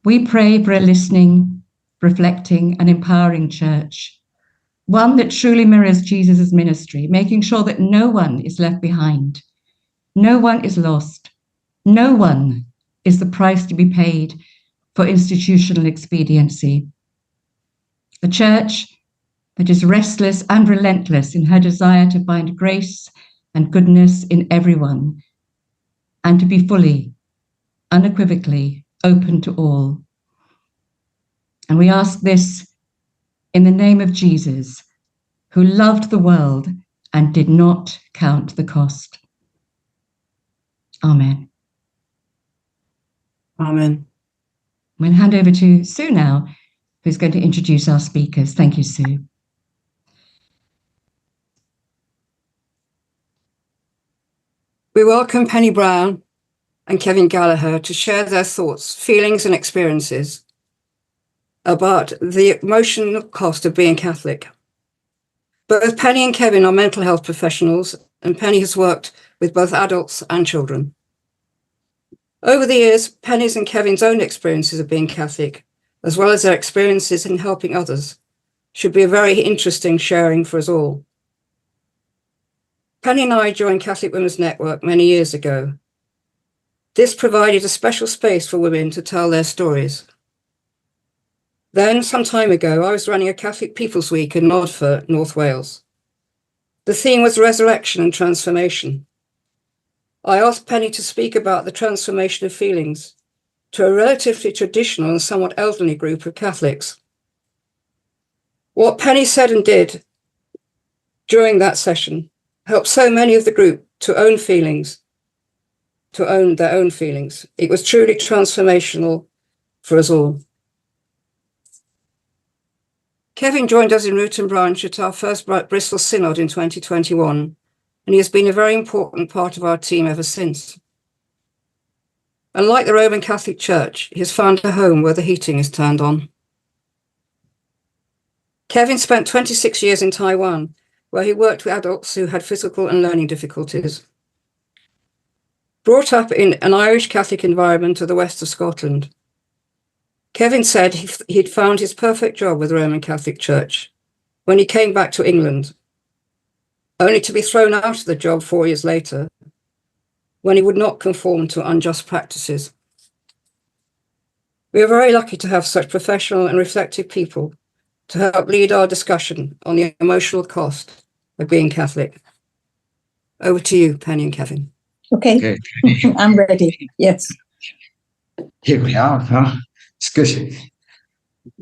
We pray for a listening, reflecting, and empowering church, one that truly mirrors Jesus' ministry, making sure that no one is left behind, no one is lost, no one is the price to be paid for institutional expediency. A church that is restless and relentless in her desire to find grace and goodness in everyone, and to be fully, unequivocally open to all. And we ask this in the name of Jesus, who loved the world and did not count the cost. Amen. Amen. I'm going to hand over to Sue now, who's going to introduce our speakers. Thank you, Sue. We welcome Penny Brown and Kevin Gallagher to share their thoughts, feelings, and experiences about the emotional cost of being Catholic. Both Penny and Kevin are mental health professionals, and Penny has worked with both adults and children. Over the years, Penny's and Kevin's own experiences of being Catholic, as well as their experiences in helping others, should be a very interesting sharing for us all. Penny and I joined Catholic Women's Network many years ago. This provided a special space for women to tell their stories. Then, some time ago, I was running a Catholic People's Week in Nodford, North Wales. The theme was resurrection and transformation. I asked Penny to speak about the transformation of feelings to a relatively traditional and somewhat elderly group of Catholics. What Penny said and did during that session helped so many of the group to own their own feelings. It was truly transformational for us all. Kevin joined us in Root and Branch at our first Bristol Synod in 2021, and he has been a very important part of our team ever since. Unlike the Roman Catholic Church, he has found a home where the heating is turned on. Kevin spent 26 years in Taiwan, where he worked with adults who had physical and learning difficulties. Brought up in an Irish Catholic environment to the west of Scotland, Kevin said he'd found his perfect job with the Roman Catholic Church when he came back to England, only to be thrown out of the job 4 years later when he would not conform to unjust practices. We are very lucky to have such professional and reflective people to help lead our discussion on the emotional cost of being Catholic. Over to you, Penny and Kevin. Okay. I'm ready. Yes. Here we are, huh? It's good.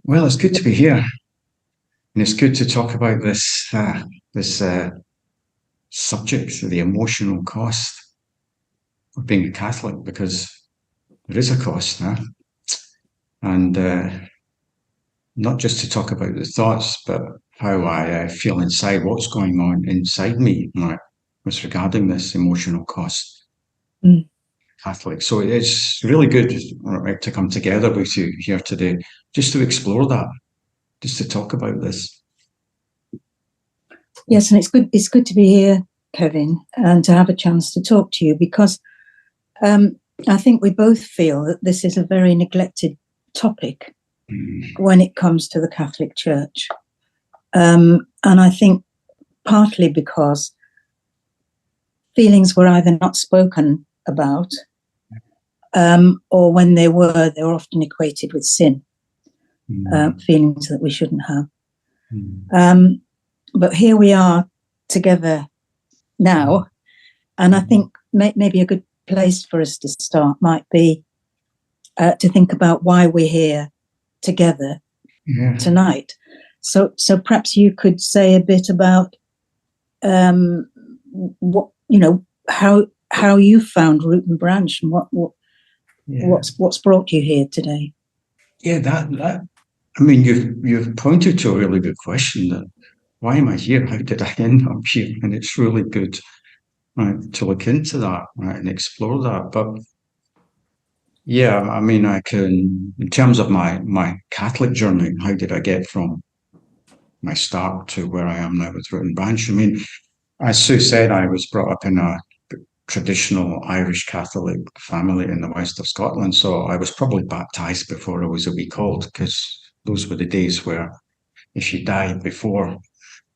Well, it's good to be here. And it's good to talk about this subject, the emotional cost of being a Catholic, because there is a cost, huh? And not just to talk about the thoughts, but how I feel inside, what's going on inside me, right, with regarding this emotional cost. Catholic. So it's really good, right, to come together with you here today, just to explore that, just to talk about this. Yes, and it's good to be here, Kevin, and to have a chance to talk to you, because I think we both feel that this is a very neglected topic when it comes to the Catholic Church. And I think partly because feelings were either not spoken about, or when they were often equated with sin, feelings that we shouldn't have. But here we are together now, and I think maybe a good place for us to start might be to think about why we're here together tonight. So perhaps you could say a bit about what, how you found Root and Branch, and what's brought you here today. Yeah, that I mean, you've pointed to a really good question, that why am I here? How did I end up here? And it's really good, right, to look into that, right, and explore that. But yeah, I mean, I can, in terms of my Catholic journey, how did I get from my start to where I am now with Root and Branch? I mean, as Sue said, I was brought up in a traditional Irish Catholic family in the west of Scotland. So I was probably baptized before I was a week old, because those were the days where if you died before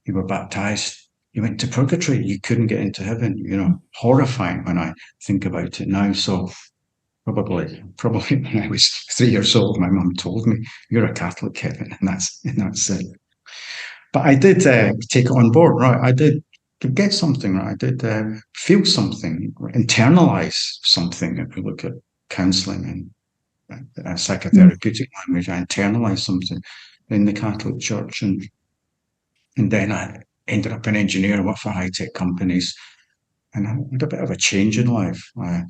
you were baptized, you went to purgatory. You couldn't get into heaven. Horrifying when I think about it now. So probably when I was 3 years old, my mum told me, "You're a Catholic, Kevin," and that's it. But I did take it on board, right? I did get something, right? I did feel something, internalize something. If we look at counselling and psychotherapeutic language, I internalized something in the Catholic Church, and then I ended up an engineer, worked for high-tech companies, and I had a bit of a change in life. I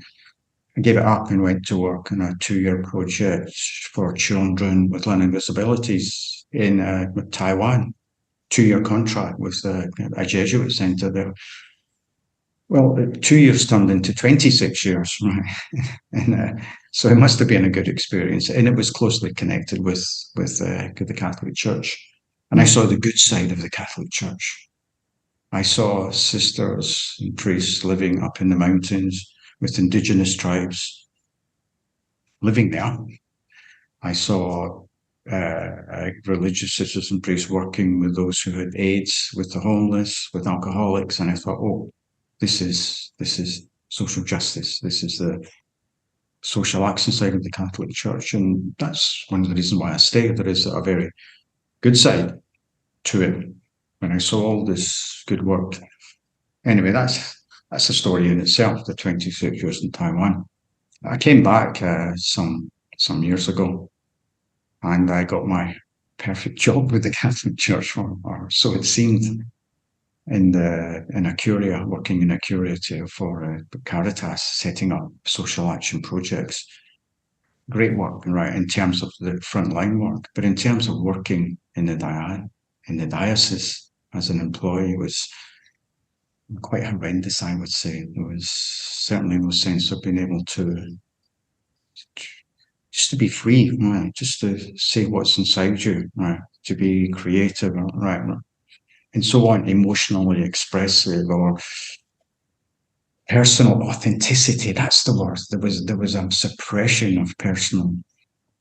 gave it up and went to work on a 2-year project for children with learning disabilities in Taiwan. 2-year contract with a Jesuit centre there. Well, 2 years turned into 26 years, right? And so it must have been a good experience. And it was closely connected with the Catholic Church. And I saw the good side of the Catholic Church. I saw sisters and priests living up in the mountains with indigenous tribes living there. I saw religious sisters and priests working with those who had AIDS, with the homeless, with alcoholics, and I thought, oh, this is social justice. This is the social action side of the Catholic Church, and that's one of the reasons why I stayed. There is a very good side to it. When I saw all this good work, anyway, that's a story in itself. The 26 years in Taiwan. I came back some years ago, and I got my perfect job with the Catholic Church, or so it seemed, in a curia, working in a curative for Caritas, setting up social action projects. Great work, right, in terms of the frontline work, but in terms of working in the diocese as an employee was quite horrendous, I would say. There was certainly no sense of being able to just to be free, right? Just to say what's inside you, right? To be creative, right? And so on, emotionally expressive, or personal authenticity. That's the word. There was a suppression of personal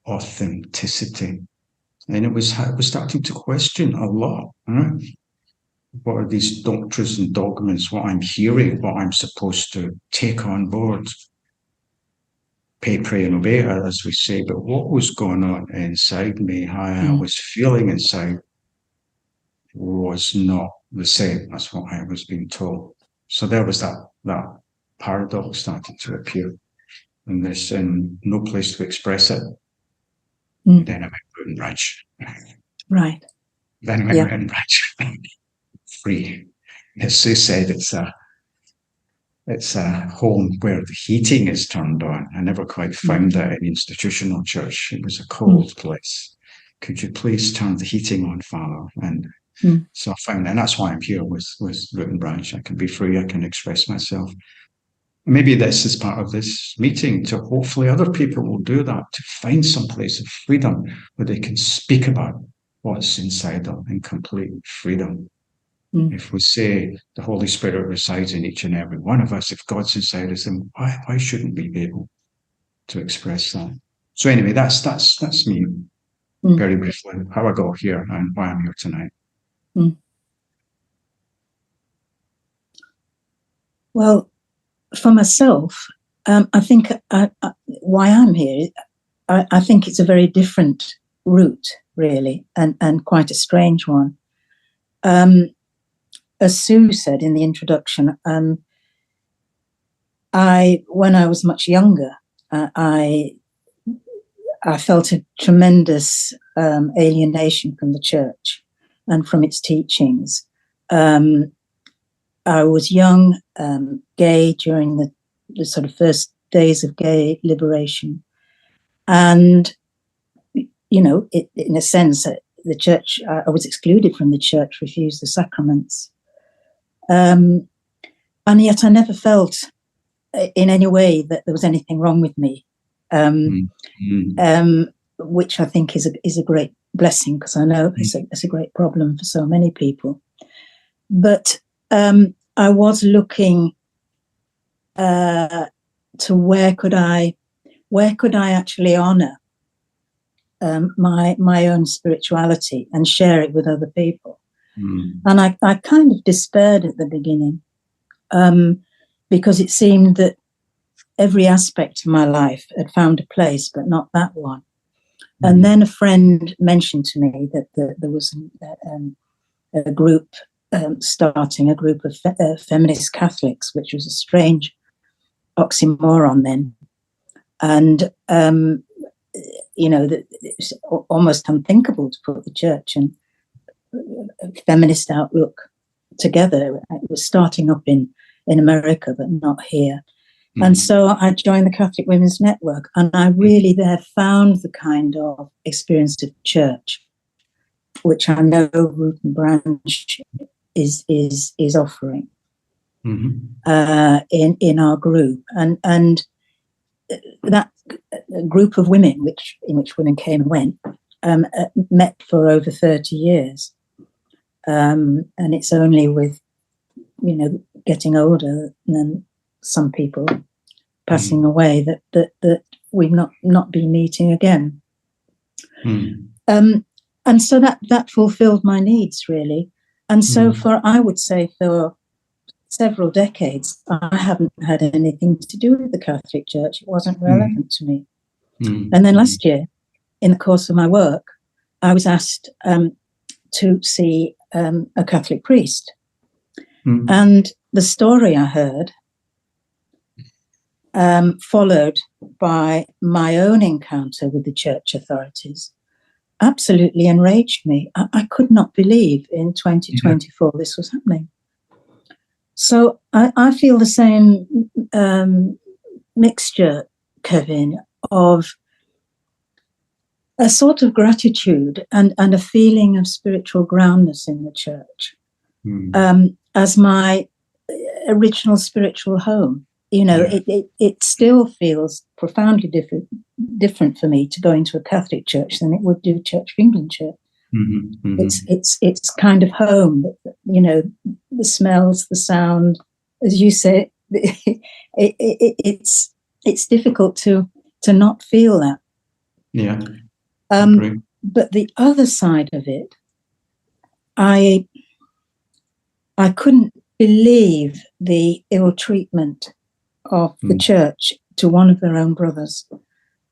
authenticity, and I was starting to question a lot. Right? What are these doctrines and dogmas? What I'm hearing, what I'm supposed to take on board? Pay, pray, and obey, as we say. But what was going on inside me, how I was feeling inside, was not the same as what I was being told. So there was that paradox started to appear, and there's no place to express it. Then I went out and ranch. Right. Then I went out and ranch. Free. As Sue said, it's a home where the heating is turned on. I never quite found that in institutional church. It was a cold place. Could you please turn the heating on, Father? And so I found that, and that's why I'm here with Root and Branch. I can be free, I can express myself. Maybe this is part of this meeting, to hopefully other people will do that, to find some place of freedom where they can speak about what's inside them in complete freedom. If we say the Holy Spirit resides in each and every one of us, if God's inside us, then why shouldn't we be able to express that? So anyway, that's me, very briefly, how I got here and why I'm here tonight. Well, for myself, I think why I'm here, I think it's a very different route, really, and quite a strange one. As Sue said in the introduction, when I was much younger, I felt a tremendous alienation from the church and from its teachings. I was young, gay during the sort of first days of gay liberation. And, you know, in a sense, the church, I was excluded from the church, refused the sacraments. And yet I never felt in any way that there was anything wrong with me, which I think is a great blessing, because I know it's a great problem for so many people. But I was looking to where could I actually honour my own spirituality and share it with other people. And I kind of despaired at the beginning, because it seemed that every aspect of my life had found a place, but not that one. And then a friend mentioned to me that there was a group starting, a group of feminist Catholics, which was a strange oxymoron then. And, it's almost unthinkable to put the church and feminist outlook together. It was starting up in America, but not here. And so I joined the Catholic Women's Network, and I really there found the kind of experience of church, which I know Root and Branch is offering in our group, and that group of women, in which women came and went, met for over 30 years, and it's only with getting older than some people passing away that we've not been meeting again. And so that fulfilled my needs, really. And so I would say for several decades, I haven't had anything to do with the Catholic Church. It wasn't relevant to me. And then last year, in the course of my work, I was asked to see a Catholic priest. And the story I heard, followed by my own encounter with the church authorities, absolutely enraged me. I could not believe in 2024 this was happening. So I feel the same mixture, Kevin, of a sort of gratitude and a feeling of spiritual groundness in the church as my original spiritual home. It still feels profoundly different for me to go into a Catholic church than it would do Church of England church. It's kind of home. The smells, the sound, as you say, it's difficult to not feel that. Yeah. But the other side of it, I couldn't believe the ill treatment of the church to one of their own brothers.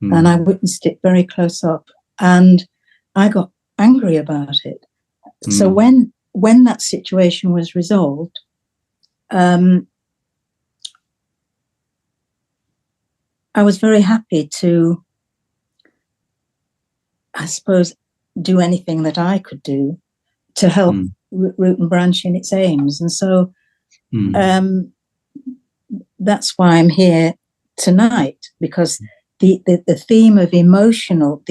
And I witnessed it very close up, and I got angry about it. So when that situation was resolved, I was very happy to, I suppose, do anything that I could do to help Root and Branch in its aims. And so that's why I'm here tonight, because the theme of emotional,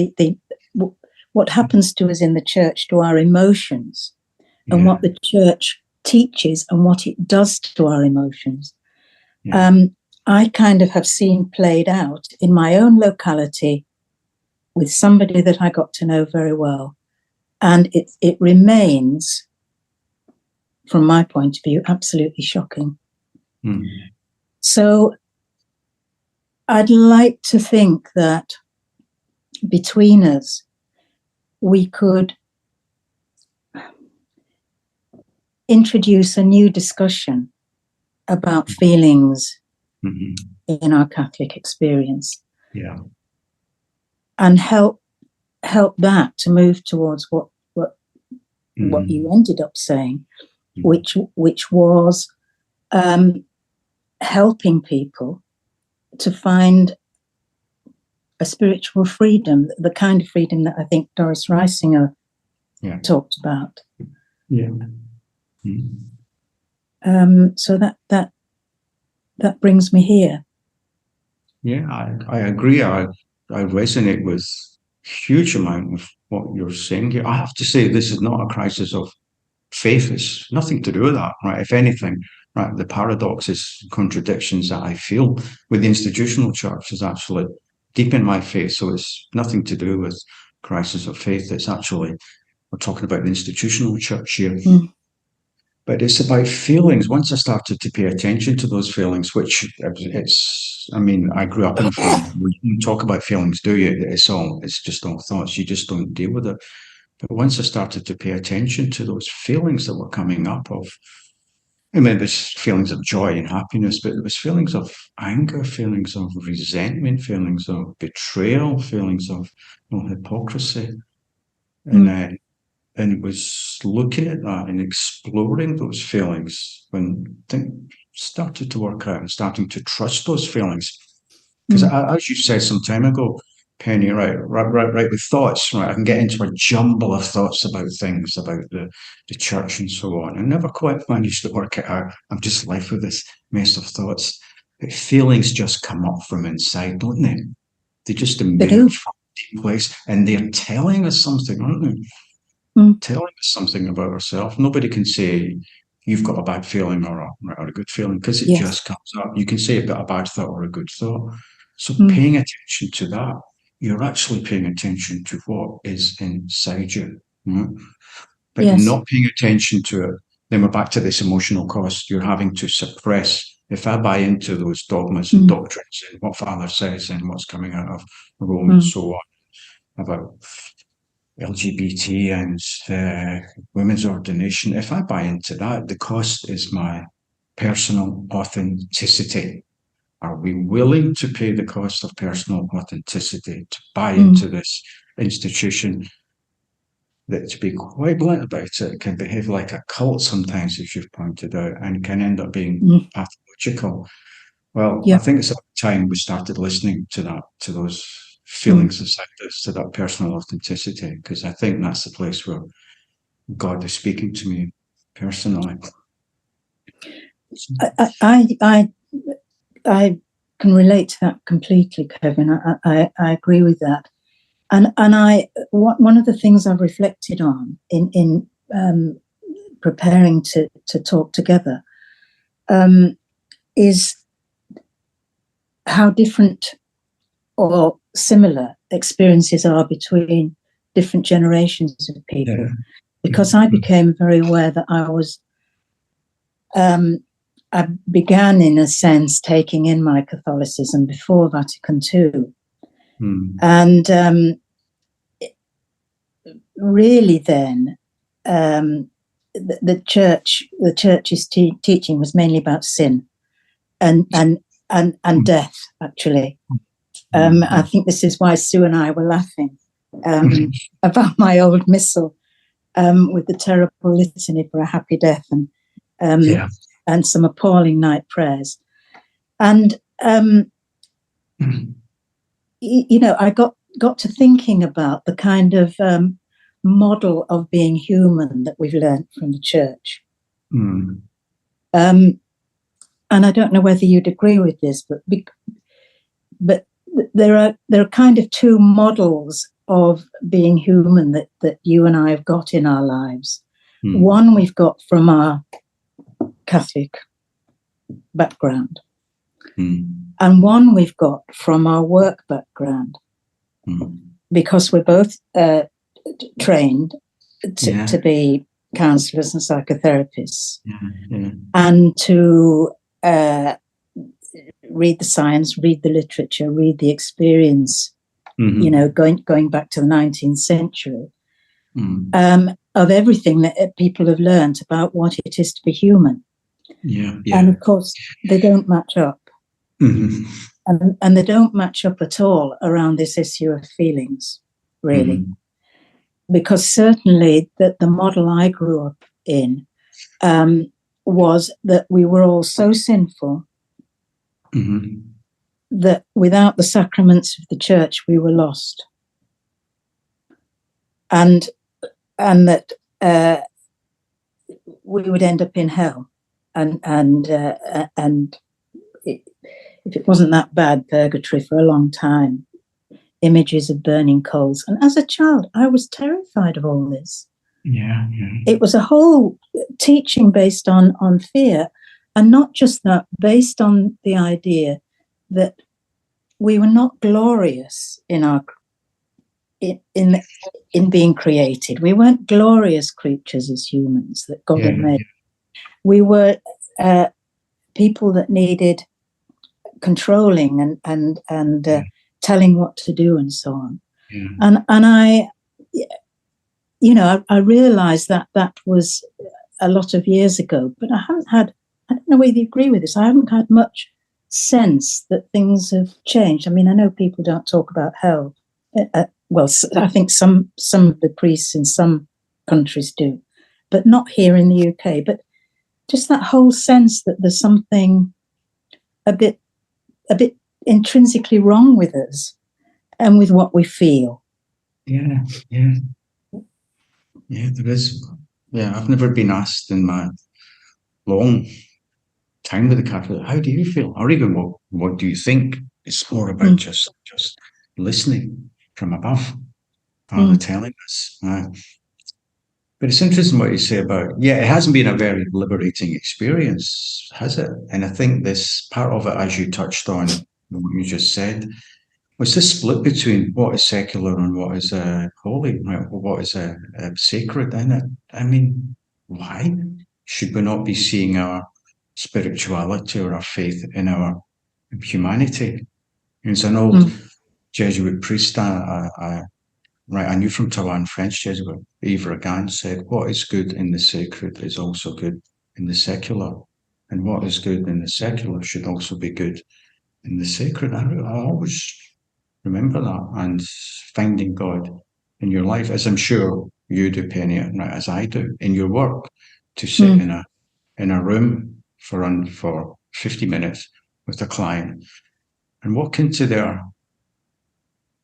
what happens to us in the church, to our emotions, and what the church teaches and what it does to our emotions, I kind of have seen played out in my own locality with somebody that I got to know very well. And it remains, from my point of view, absolutely shocking. So I'd like to think that between us, we could introduce a new discussion about feelings in our Catholic experience, and help that to move towards what you ended up saying, which was helping people to find a spiritual freedom, the kind of freedom that I think Doris Reisinger talked about. So that brings me here. I agree. I resonate with huge amount of what you're saying here. I have to say, this is not a crisis of faith. It's nothing to do with that, right? If anything, right, the paradoxes, contradictions that I feel with the institutional church is actually deep in my faith. So it's nothing to do with crisis of faith. It's actually, we're talking about the institutional church here. But it's about feelings. Once I started to pay attention to those feelings, which I mean, I grew up in a family. We don't talk about feelings, do you? It's just all thoughts. You just don't deal with it. But once I started to pay attention to those feelings that were coming up I mean, there's feelings of joy and happiness, but there was feelings of anger, feelings of resentment, feelings of betrayal, feelings of hypocrisy. And it was looking at that and exploring those feelings when things started to work out and starting to trust those feelings. Because as you said some time ago, Penny, right, with thoughts, right, I can get into a jumble of thoughts about things, about the church and so on. I never quite managed to work it out. I'm just left with this mess of thoughts. But feelings just come up from inside, don't they? They just emerge from a deep place, and they're telling us something, aren't they? Telling us something about ourselves. Nobody can say you've got a bad feeling or a good feeling, because it just comes up. You can say you've got a bad thought or a good thought. So paying attention to that, you're actually paying attention to what is inside you. But not paying attention to it, then we're back to this emotional cost. You're having to suppress. If I buy into those dogmas and doctrines and what Father says and what's coming out of Rome and so on about LGBT and women's ordination, if I buy into that, the cost is my personal authenticity. Are we willing to pay the cost of personal authenticity to buy into this institution that, to be quite blunt about it, can behave like a cult sometimes, as you've pointed out, and can end up being pathological? Well, I think it's about time we started listening to that, to those feelings inside us, to that personal authenticity, because I think that's the place where God is speaking to me personally. I can relate to that completely, Kevin. I agree with that, and one of the things I've reflected on in preparing to talk together is how different or similar experiences are between different generations of people. Because I became very aware that I began, in a sense, taking in my Catholicism before Vatican II. And really then, the church's teaching was mainly about sin and death, actually. I think this is why Sue and I were laughing about my old missal with the terrible litany for a happy death and some appalling night prayers. And, I got to thinking about the kind of model of being human that we've learned from the church. And I don't know whether you'd agree with this, but there are kind of two models of being human that you and I have got in our lives. One we've got from our Catholic background, and one we've got from our work background, because we're both trained to be counsellors and psychotherapists, and to read the science, read the literature, read the experience, going back to the 19th century, of everything that people have learned about what it is to be human. And of course, they don't match up. And they don't match up at all around this issue of feelings, really. Because certainly the model I grew up in was that we were all so sinful that without the sacraments of the church, we were lost. And that we would end up in hell. And if it wasn't that bad, purgatory for a long time. Images of burning coals. And as a child, I was terrified of all this. It was a whole teaching based on fear, and not just that, based on the idea that we were not glorious in being created. We weren't glorious creatures as humans that God had made. We were people that needed controlling and telling what to do and so on. Yeah. And I, I realized that was a lot of years ago, but I don't know whether you agree with this, I haven't had much sense that things have changed. I mean, I know people don't talk about hell. Well, I think some of the priests in some countries do, but not here in the UK. But just that whole sense that there's something a bit intrinsically wrong with us and with what we feel. Yeah, there is. Yeah, I've never been asked in my long time with the Catholic, how do you feel? Or even what do you think? It's more about just listening from above, Father telling us. But it's interesting what you say about, it hasn't been a very liberating experience, has it? And I think this part of it, as you touched on, what you just said, was this split between what is secular and what is holy, right? What is sacred in it? I mean, why should we not be seeing our spirituality or our faith in our humanity? It's an old Jesuit priest I knew from Taiwan, French Jesuit, Yves Regan said, what is good in the sacred is also good in the secular. And what is good in the secular should also be good in the sacred. I always remember that, and finding God in your life, as I'm sure you do, Penny, right, as I do, in your work, to sit in a room for 50 minutes with a client and walk into their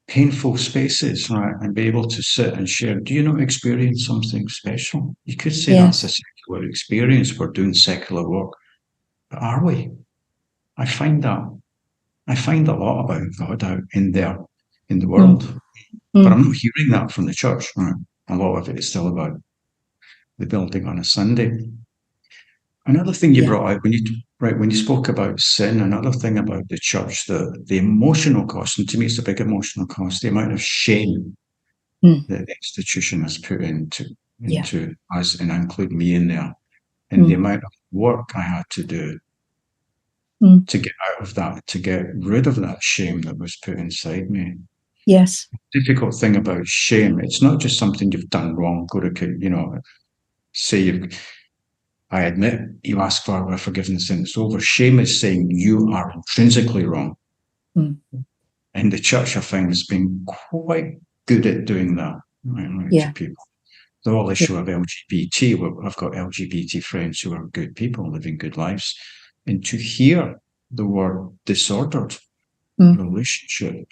painful spaces, right, and be able to sit and share. Do you not experience something special? You could say that's a secular experience. We're doing secular work, but are we? I find a lot about God out in there in the world, but I'm not hearing that from the church. Right? A lot of it is still about the building on a Sunday. Another thing you brought out when you spoke about sin, another thing about the church, the emotional cost, and to me it's a big emotional cost, the amount of shame that the institution has put into us, and I include me in there, and the amount of work I had to do to get out of that, to get rid of that shame that was put inside me. Yes. The difficult thing about shame, it's not just something you've done wrong, say I admit, you ask for forgiveness and it's over. Shame is saying you are intrinsically wrong. And the church, I find, has been quite good at doing that to people. The whole issue of LGBT, I've got LGBT friends who are good people, living good lives. And to hear the word disordered relationship,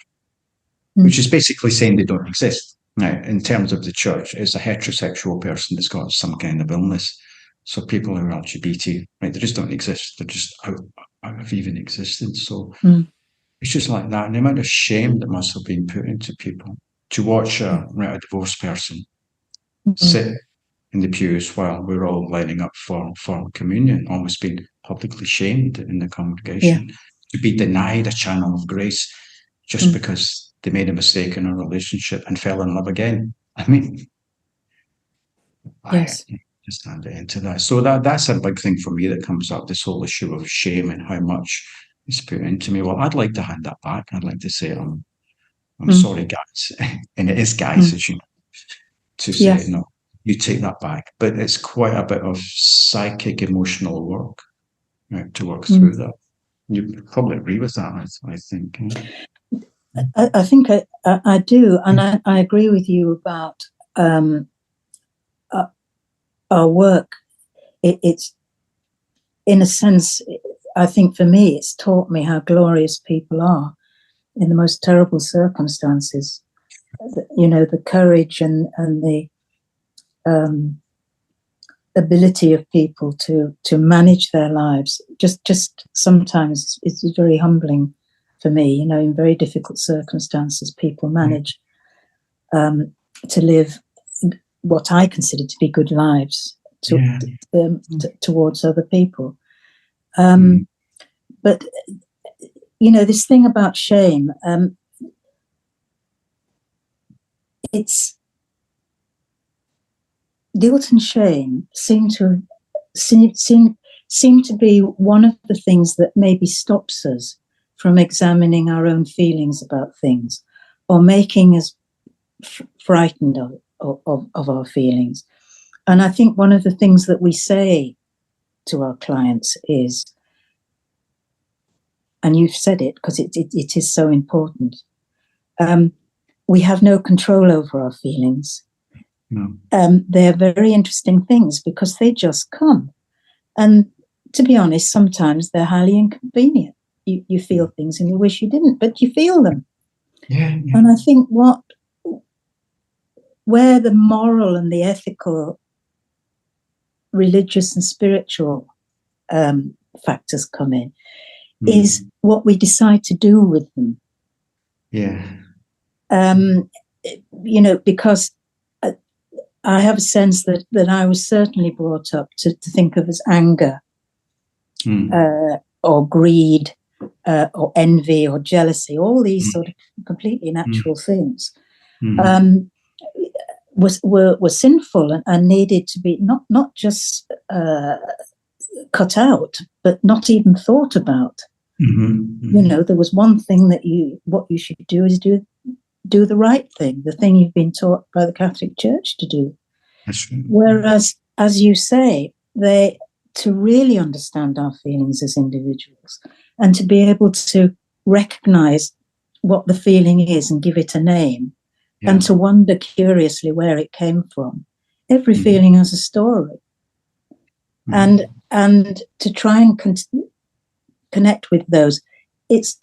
which is basically saying they don't exist. Now, in terms of the church, it's a heterosexual person that's got some kind of illness. So people who are LGBT, right, they just don't exist. They're just out of even existence. So it's just like that. And the amount of shame that must have been put into people to watch a divorced person sit in the pews while we're all lining up for communion, almost being publicly shamed in the congregation, to be denied a channel of grace just because they made a mistake in a relationship and fell in love again. I mean, I just hand it into that. So that's a big thing for me that comes up, this whole issue of shame and how much is put into me. Well, I'd like to hand that back. I'd like to say, I'm sorry, guys. And it is guys, as you know, to say, no, you take that back. But it's quite a bit of psychic, emotional work to work through that. You probably agree with that, I think. I think I do. And I agree with you about our work. It's, in a sense, I think for me, it's taught me how glorious people are in the most terrible circumstances. The courage and the ability of people to manage their lives. Just sometimes it's very humbling for me. In very difficult circumstances, people manage to live what I consider to be good lives towards other people. But this thing about shame, it's guilt and shame seem to have seem to be one of the things that maybe stops us from examining our own feelings about things, or making us frightened of our feelings. And I think one of the things that we say to our clients is, and you've said it because it is so important, we have no control over our feelings. No. They're very interesting things because they just come. And to be honest, sometimes they're highly inconvenient. You feel things and you wish you didn't, but you feel them. Yeah. And I think where the moral and the ethical, religious and spiritual factors come in is what we decide to do with them. Yeah. Because I have a sense that I was certainly brought up to think of as anger or greed or envy or jealousy, all these sort of completely natural things, were sinful and needed to be not just cut out, but not even thought about. There was one thing that what you should do is do the right thing, the thing you've been taught by the Catholic Church to do. That's right. Whereas, as you say, to really understand our feelings as individuals and to be able to recognize what the feeling is and give it a name, and to wonder curiously where it came from. Every feeling has a story. And to try and connect with those, it's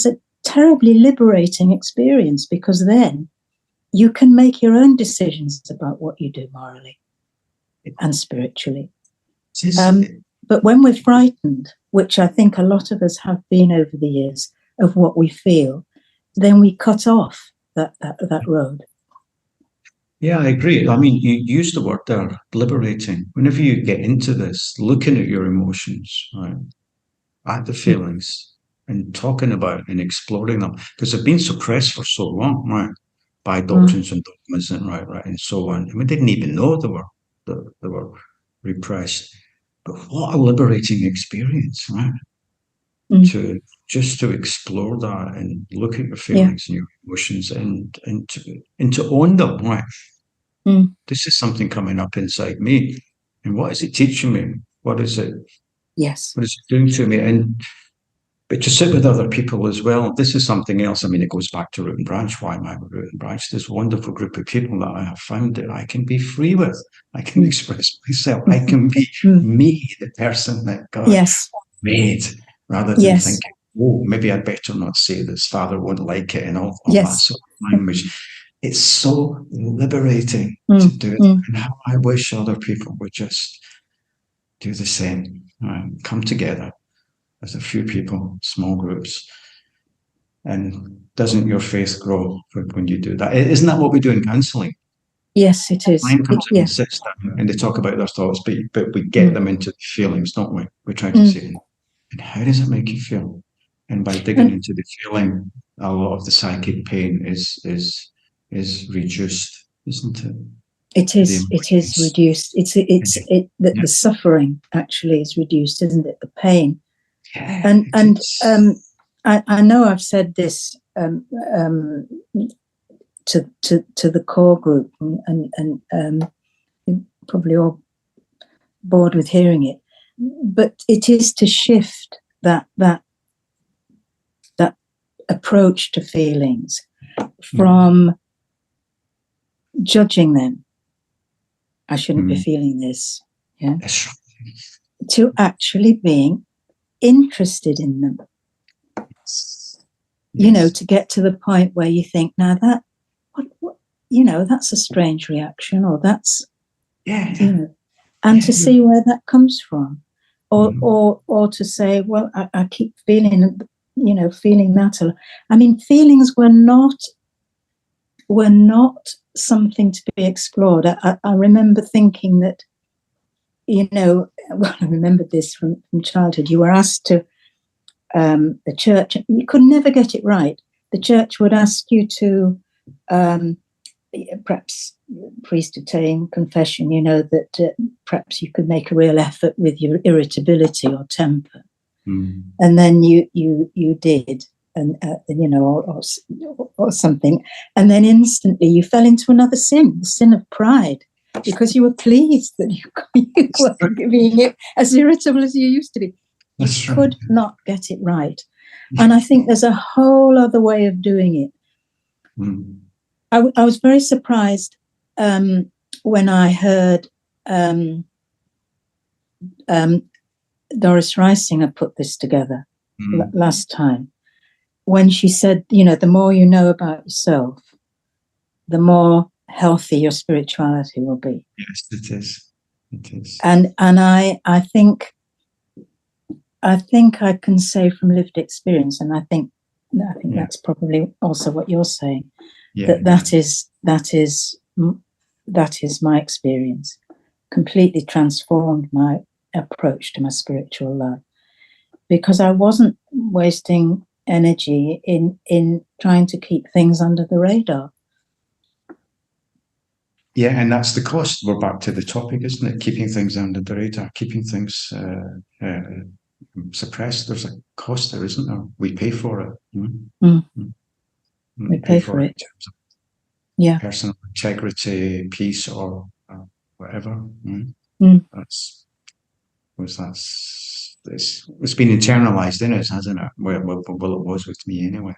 a terribly liberating experience, because then you can make your own decisions about what you do morally and spiritually. But when we're frightened, which I think a lot of us have been over the years, of what we feel, then we cut off that road. Yeah, I agree. I mean, you use the word there, liberating. Whenever you get into this, looking at your emotions, right, at the feelings, and talking about and exploring them, because they've been suppressed for so long, right, by doctrines and dogmas and right, and so on. And we didn't even know they were repressed. But what a liberating experience, right? To explore that and look at your feelings and your emotions and to own them, right? This is something coming up inside me, and what is it teaching me? What is it? Yes. What is it doing to me? But to sit with other people as well. This is something else. I mean, it goes back to Root and Branch. Why am I with Root and Branch? This wonderful group of people that I have found that I can be free with. I can express myself. I can be me, the person that God made, rather than thinking, oh, maybe I'd better not say this. Father won't like it, and all that sort of language. It's so liberating to do it, and how I wish other people would just do the same. Come together as a few people, small groups. And doesn't your faith grow when you do that? Isn't that what we do in counselling? Yes, it is. Mine comes in and sits down and they talk about their thoughts, but we get them into the feelings, don't we? We try to say, and how does it make you feel? And by digging into the feeling, a lot of the psychic pain is reduced, isn't it? It is. It is reduced. The suffering actually is reduced, isn't it? The pain. Yeah, I know I've said this to the core group, and you're probably all bored with hearing it, but it is to shift that approach to feelings from judging them. I shouldn't be feeling this. Yeah. That's right. To actually being interested in them. Yes. To get to the point where you think, now that, that's a strange reaction, or that's, and to see where that comes from, or to say, well, I keep feeling, feeling that. I mean, feelings were not something to be explored. I remember thinking that, I remember this from childhood. You were asked to, the church, you could never get it right. The church would ask you to perhaps priest attain confession, that perhaps you could make a real effort with your irritability or temper, and then you did, and or something, and then instantly you fell into another sin, the sin of pride, because you were pleased that you weren't being as irritable as you used to be. You could not get it right. And I think there's a whole other way of doing it. I was very surprised when I heard Doris Reisinger put this together last time, when she said, the more you know about yourself, the more healthy your spirituality will be. Yes, it is. It is. And I think I can say from lived experience, and I think that's probably also what you're saying. That is my experience. Completely transformed my approach to my spiritual life, because I wasn't wasting energy in trying to keep things under the radar. Yeah, and that's the cost. We're back to the topic, isn't it? Keeping things under the radar, keeping things suppressed. There's a cost there, isn't there? We pay for it. We pay for it. In terms of personal integrity, peace, or whatever. It's been internalized in us, hasn't it? Well, it was with me anyway.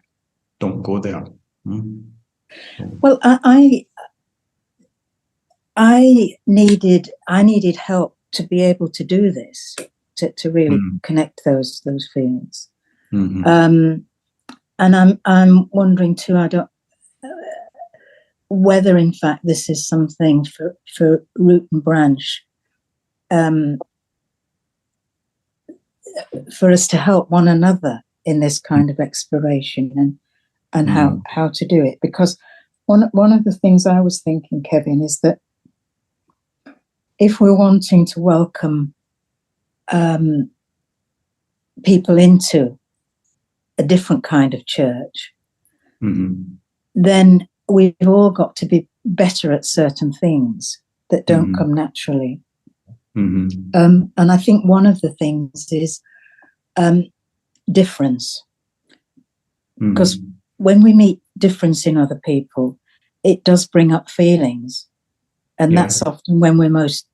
Don't go there. Well, I needed help to be able to do this, to really connect those feelings. And I'm wondering too, whether in fact this is something for Root and Branch, for us to help one another in this kind of exploration and how to do it. Because one of the things I was thinking, Kevin, is that if we're wanting to welcome people into a different kind of church, then we've all got to be better at certain things that don't come naturally. And I think one of the things is difference. Because when we meet difference in other people, it does bring up feelings. And that's often when we're most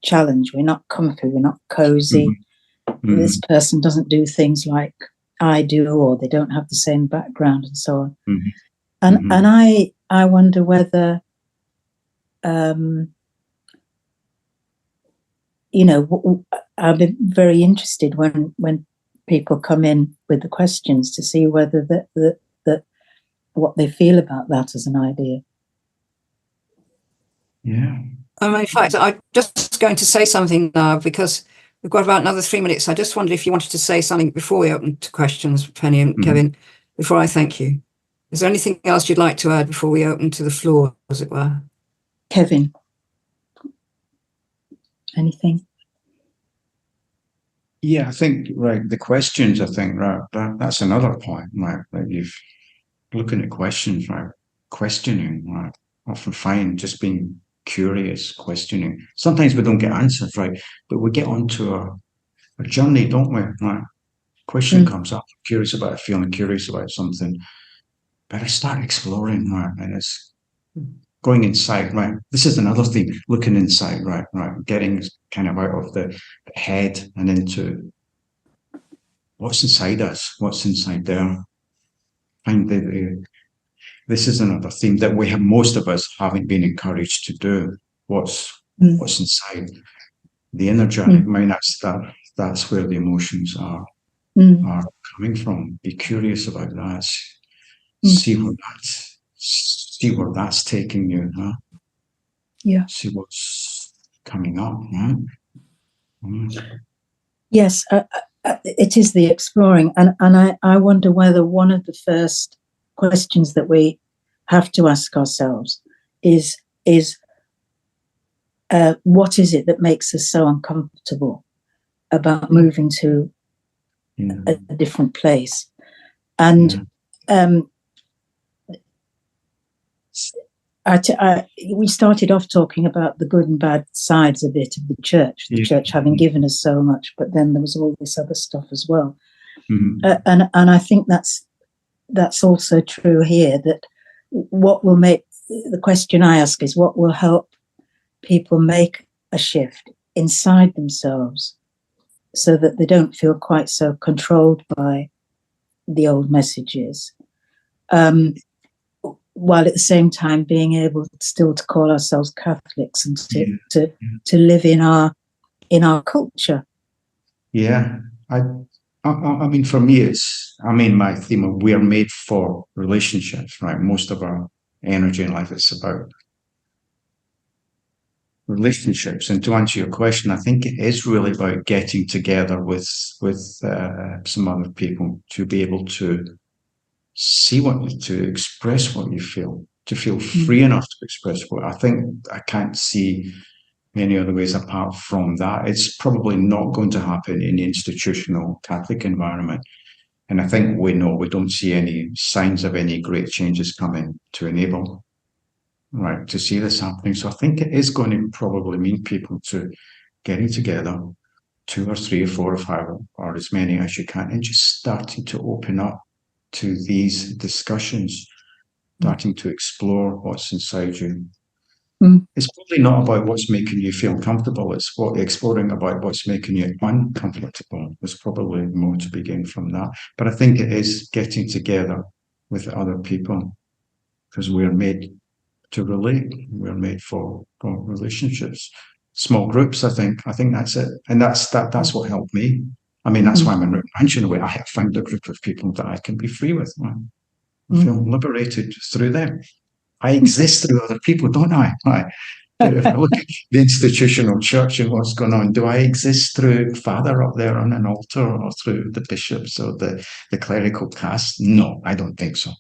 challenged. We're not comfy, we're not cozy. This person doesn't do things like I do, or they don't have the same background, and so on. And I wonder whether I'll be very interested when people come in with the questions to see whether that what they feel about that as an idea. Yeah. In fact, I'm just going to say something now, because we've got about another 3 minutes. I just wondered if you wanted to say something before we open to questions, Penny and Kevin, before I thank you. Is there anything else you'd like to add before we open to the floor, as it were? Kevin, anything? Yeah, I think, the questions, I think, that's another point, you've looking at questions, questioning, often find just being curious, questioning. Sometimes we don't get answers, but we get onto a journey, don't we? Question comes up, curious about it, feeling curious about something. Better start exploring, and it's going inside, This is another theme, looking inside, getting kind of out of the head and into what's inside us, what's inside there. This is another theme that most of us haven't been encouraged to do. What's inside the inner journey? That's where the emotions are coming from. Be curious about that. See where that's taking you. Yeah. See what's coming up. Yes, it is the exploring, and I wonder whether one of the first questions that we have to ask ourselves is what is it that makes us so uncomfortable about moving to a different place? And we started off talking about the good and bad sides a bit of the church, the church having given us so much, but then there was all this other stuff as well. And I think that's also true here, that what will make, the question I ask is, what will help people make a shift inside themselves so that they don't feel quite so controlled by the old messages, while at the same time being able still to call ourselves Catholics and to live in our culture. Yeah, I mean, for me, my theme of we are made for relationships, right? Most of our energy in life is about relationships. And to answer your question, I think it is really about getting together with some other people to be able to to express what you feel, to feel free enough to express what I think. I can't see many other ways apart from that. It's probably not going to happen in the institutional Catholic environment. And I think we don't see any signs of any great changes coming to enable, right, to see this happening. So I think it is going to probably mean people to getting together, 2 or 3 or 4 or 5 or as many as you can, and just starting to open up to these discussions, starting to explore what's inside you. It's probably not about what's making you feel comfortable. It's exploring about what's making you uncomfortable. There's probably more to begin from that. But I think it is getting together with other people, because we're made to relate. We're made for relationships. Small groups, I think that's it. And that's what helped me. I mean, that's why I'm in in a way. I have found a group of people that I can be free with. I feel liberated through them. I exist through other people, don't I? But if I look at the institutional church and what's going on, do I exist through Father up there on an altar, or through the bishops or the clerical caste? No, I don't think so.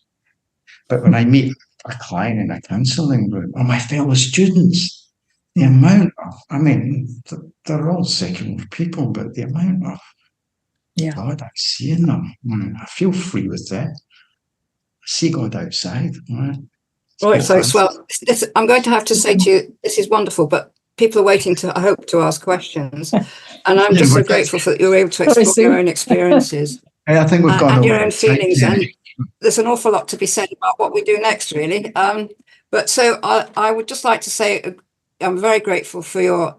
But when I meet a client in a counselling room, or my fellow students, the amount of, I mean, they're all secular people, but the amount of God I see in them, I feel free with that. I see God outside. Right, so I'm going to have to say to you, this is wonderful, but people are waiting I hope, to ask questions. And I'm just so grateful that you're able to explore your own experiences. I think we've got and your own feelings. And there's an awful lot to be said about what we do next, really. But so I would just like to say I'm very grateful for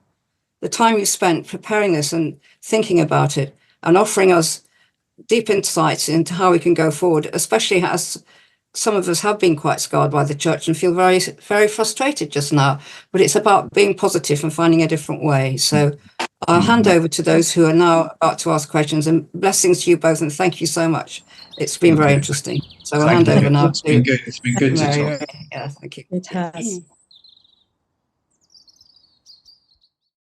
the time you spent preparing this and thinking about it and offering us deep insights into how we can go forward, especially as some of us have been quite scarred by the church and feel very, very frustrated just now. But it's about being positive and finding a different way. So I'll hand over to those who are now about to ask questions, and blessings to you both. And thank you so much. It's been very interesting. So I'll hand over now. It's been good. It's been good to talk. Yeah, thank you. It has.